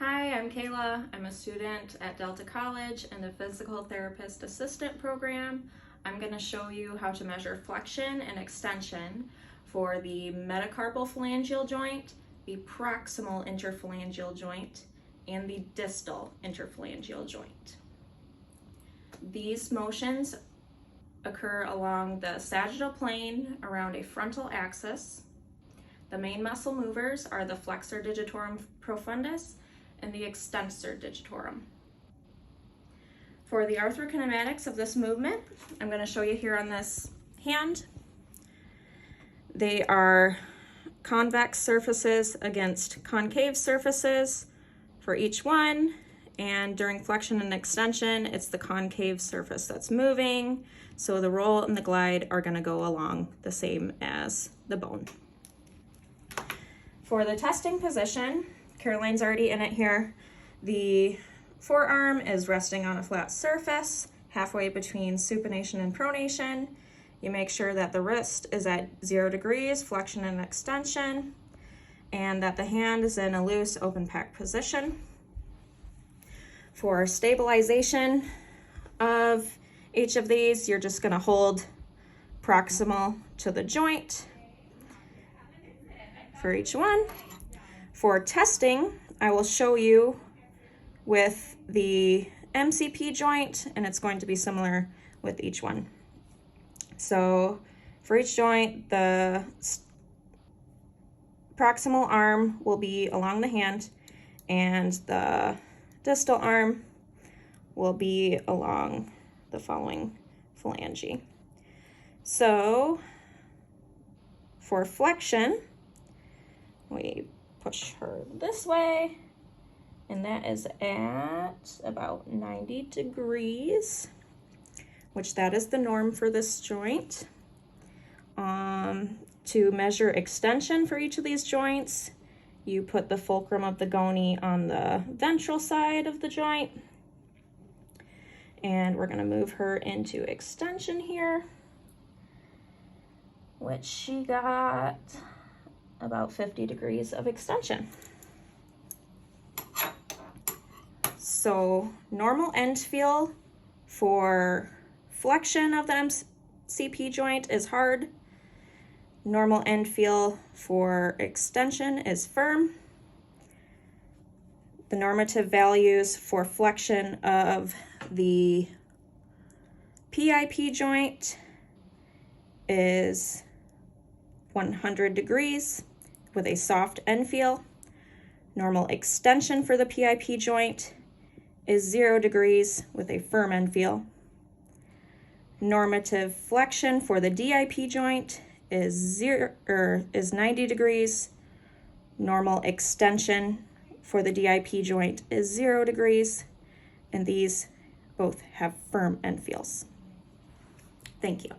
Hi, I'm Kayla. I'm a student at Delta College in the Physical Therapist Assistant Program. I'm going to show you how to measure flexion and extension for the metacarpal phalangeal joint, the proximal interphalangeal joint, and the distal interphalangeal joint. These motions occur along the sagittal plane around a frontal axis. The main muscle movers are the flexor digitorum profundus and the extensor digitorum. For the arthrokinematics of this movement, I'm going to show you here on this hand. They are convex surfaces against concave surfaces for each one, and during flexion and extension, it's the concave surface that's moving, so the roll and the glide are going to go along the same as the bone. For the testing position, Caroline's already in it here. The forearm is resting on a flat surface, halfway between supination and pronation. You make sure that the wrist is at 0 degrees, flexion and extension, and that the hand is in a loose open pack position. For stabilization of each of these, you're just going to hold proximal to the joint for each one. For testing, I will show you with the MCP joint, and it's going to be similar with each one. So for each joint, the proximal arm will be along the hand, and the distal arm will be along the following phalange. So for flexion, we push her this way, and that is at about 90 degrees, which that is the norm for this joint. To measure extension for each of these joints, you put the fulcrum of the goni on the ventral side of the joint, and we're going to move her into extension here, which she got about 50 degrees of extension. So normal end feel for flexion of the MCP joint is hard. Normal end feel for extension is firm. The normative values for flexion of the PIP joint is 100 degrees with a soft end feel. Normal extension for the PIP joint is 0 degrees with a firm end feel. Normative flexion for the DIP joint is 90 degrees. Normal extension for the DIP joint is 0 degrees, and these both have firm end feels. Thank you.